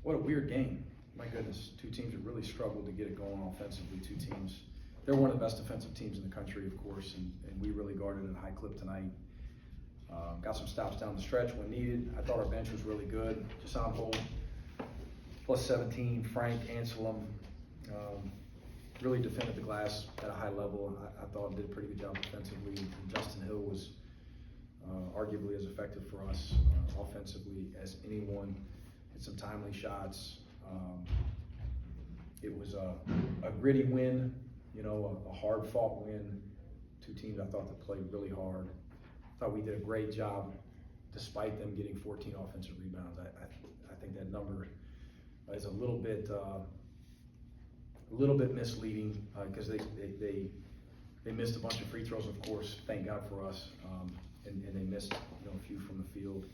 what a weird game. My goodness, two teams that really struggled to get it going offensively. Two teams, they're one of the best defensive teams in the country, of course, and we really guarded at a high clip tonight. Got some stops down the stretch when needed. I thought our bench was really good. Jason Holt, plus 17, Frank Anselm, really defended the glass at a high level. I thought did a pretty good job defensively. And Justin Hill was arguably as effective for us offensively as anyone. Hit some timely shots. It was a gritty win, you know, a hard-fought win. Two teams I thought that played really hard. I thought we did a great job despite them getting 14 offensive rebounds. I think that number is a little bit misleading because they missed a bunch of free throws, of course. Thank God for us, and they missed a few from the field.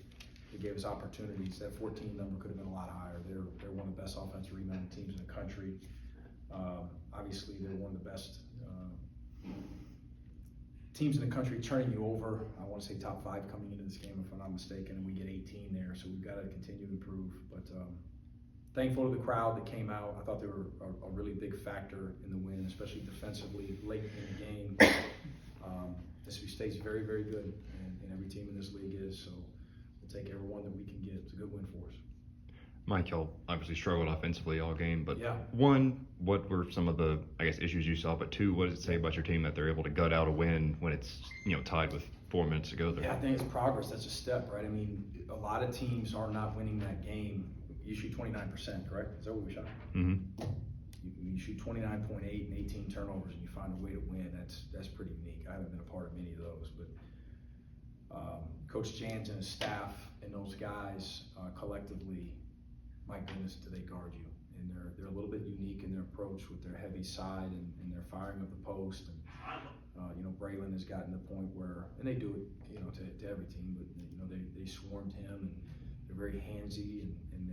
They gave us opportunities. That 14 number could have been a lot higher. They're one of the best offensive rebounding teams in the country. Obviously, they're one of the best teams in the country turning you over. I want to say top 5 coming into this game, if I'm not mistaken, and we get 18 there, so we've got to continue to improve. But thankful to the crowd that came out. I thought they were a really big factor in the win, especially defensively late in the game. Mississippi State's very, very good, and every team in this league is, so we'll take every one that we can get. It's a good win for us. Mike, y'all obviously struggled offensively all game, but yeah. One, what were some of the, issues you saw? But two, what does it say about your team that they're able to gut out a win when it's, tied with 4 minutes to go there? Yeah, I think it's progress. That's a step, right? I mean, a lot of teams are not winning that game. You shoot 29%, correct? Is that what we shot? Mm-hmm. You shoot 29.8 and 18 turnovers, and you find a way to win. That's pretty unique. I haven't been a part of many of those, but Coach Jans and his staff and those guys collectively, my goodness, do they guard you? And they're a little bit unique in their approach with their heavy side and their firing of the post. And Braylon has gotten to the point where, and they do it, to every team, but they swarmed him, and they're very handsy, and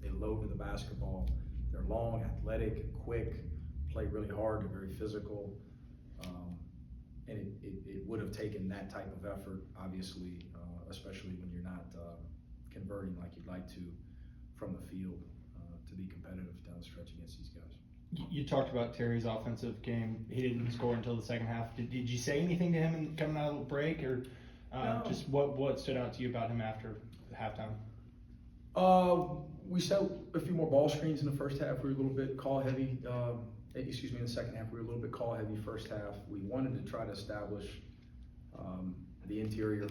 they load to the basketball. They're long, athletic, quick, play really hard. They're very physical, and it would have taken that type of effort, obviously, especially when you're not converting like you'd like to from the field to be competitive down the stretch against these guys. You talked about Terry's offensive game. He didn't score until the second half. Did you say anything to him coming out of the break, or No. just what stood out to you about him after halftime? We set a few more ball screens in the first half. We were a little bit call heavy. In the second half, we were a little bit call heavy first half. We wanted to try to establish the interior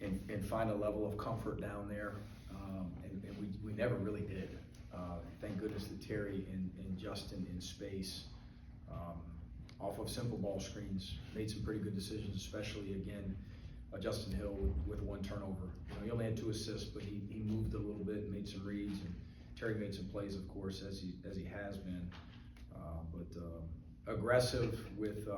and find a level of comfort down there, and we never really did. Thank goodness that Terry and Justin in space, off of simple ball screens, made some pretty good decisions, especially again, Justin Hill with 1 turnover. He only had 2 assists, but he moved a little bit and made some reads, and Terry made some plays, of course, as he has been. But aggressive with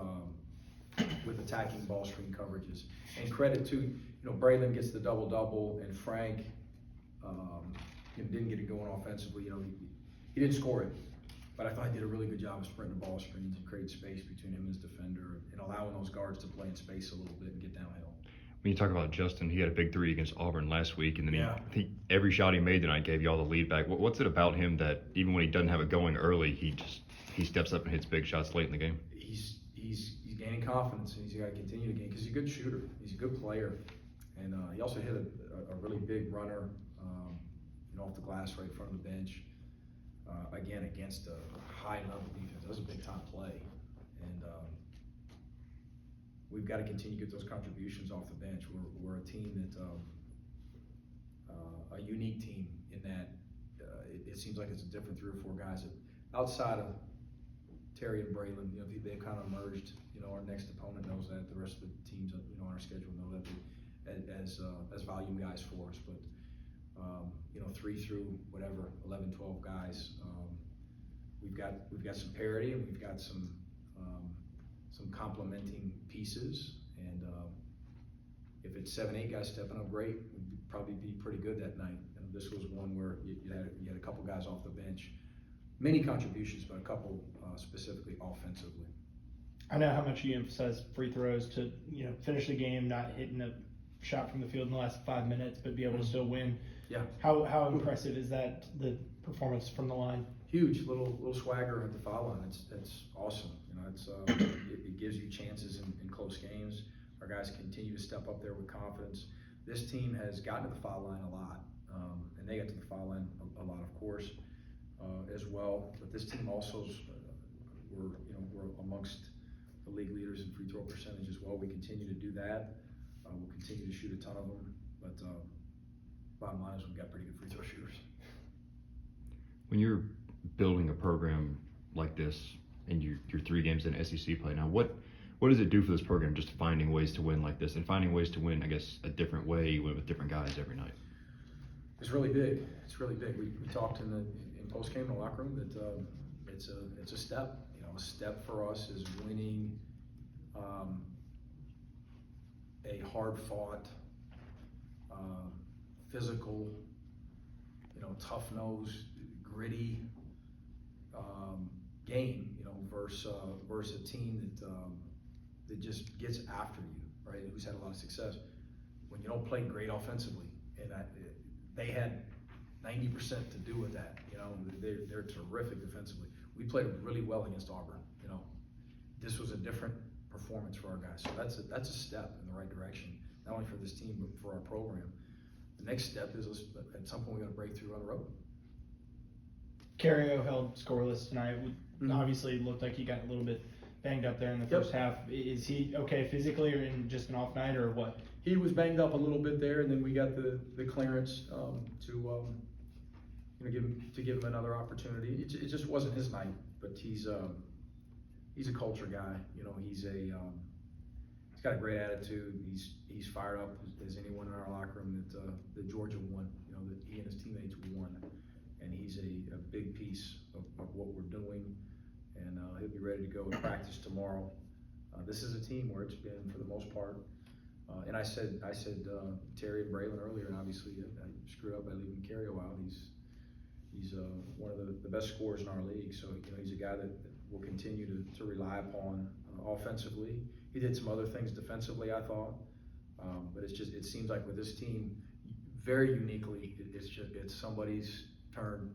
attacking ball screen coverages. And credit to, Braylon gets the double-double, and Frank didn't get it going offensively. He didn't score it, but I thought he did a really good job of sprinting the ball screens and create space between him and his defender, and allowing those guards to play in space a little bit and get downhill. When you talk about Justin, he had a big 3 against Auburn last week, and then Yeah. every shot he made tonight gave you all the lead back. What's it about him that even when he doesn't have it going early, he steps up and hits big shots late in the game? He's gaining confidence, and he's got to continue to gain, because he's a good shooter. He's a good player, and he also hit a really big runner, off the glass right in front of the bench. Again, against a high-level defense. That was a big-time play, and we've got to continue to get those contributions off the bench. We're a team that, a unique team in that it seems like it's a different 3 or 4 guys that, outside of Terry and Braylon, they've kind of merged. Our next opponent knows that. The rest of the teams, on our schedule know that as volume guys for us. But 3 through whatever 11, 12 guys, we've got some parity, and we've got some complementing pieces. And if it's 7, 8 guys stepping up, great. We'd probably be pretty good that night. And this was one where you had a couple guys off the bench. Many contributions, but a couple specifically offensively. I know how much you emphasize free throws to finish the game, not hitting a shot from the field in the last 5 minutes, but be able to still win. Yeah. How impressive is that, the performance from the line? Huge little swagger at the foul line. It's awesome. You know, it gives you chances in close games. Our guys continue to step up there with confidence. This team has gotten to the foul line a lot, and they got to the foul line a lot, of course, as well. But this team also, we're amongst the league leaders in free throw percentage as well. We continue to do that. We'll continue to shoot a ton of them. But bottom line is we've got pretty good free throw shooters. When you're building a program like this and you're 3 games in SEC play now, what does it do for this program, just finding ways to win like this and finding ways to win, I guess, a different way with different guys every night? It's really big. It's really big. We talked in post game in the locker room that it's a step. You know, a step for us is winning a hard fought, physical, tough nosed, gritty game. Versus a team that just gets after you, right? Who's had a lot of success. When you don't play great offensively, and they had 90% to do with that. They're terrific defensively. We played really well against Auburn. This was a different performance for our guys. So that's a step in the right direction, not only for this team but for our program. The next step is at some point we got to break through on the road. Cario held scoreless tonight. Obviously, it looked like he got a little bit banged up there in the first half. Is he okay physically, or in just an off night, or what? He was banged up a little bit there, and then we got the clearance to give him another opportunity. It just wasn't his night, but he's a culture guy. He's got a great attitude. He's fired up as anyone in our locker room that Georgia won. That he and his teammates won, and he's a big piece of what we're doing. And he'll be ready to go to practice tomorrow. This is a team where it's been, for the most part. And I said Terry and Braylon earlier, and obviously I screwed up by leaving Cario out. He's one of the best scorers in our league. So he's a guy that we'll continue to rely upon offensively. He did some other things defensively, I thought, but it seems like with this team, very uniquely, it's somebody's turn.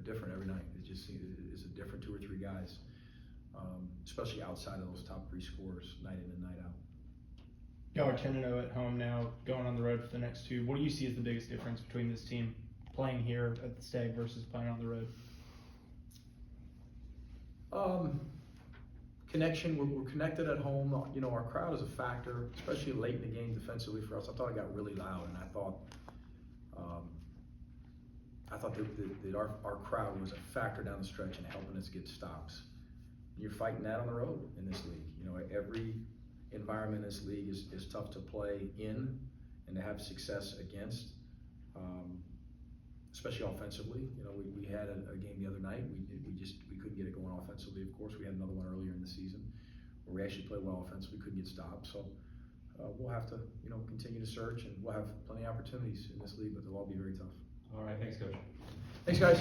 Different every night. It's a different 2 or 3 guys, especially outside of those top 3 scorers, night in and night out. Y'all are 10-0 at home now, going on the road for the next 2. What do you see as the biggest difference between this team playing here at the Stag versus playing on the road? Connection. We're connected at home. Our crowd is a factor, especially late in the game defensively for us. I thought it got really loud, and I thought that our crowd was a factor down the stretch in helping us get stops. You're fighting that on the road in this league. Every environment in this league is tough to play in and to have success against, especially offensively. We had a game the other night. We couldn't get it going offensively. Of course, we had another one earlier in the season where we actually played well offensively, couldn't get stopped. So we'll have to continue to search, and we'll have plenty of opportunities in this league, but they'll all be very tough. All right, thanks, Coach. Thanks, guys.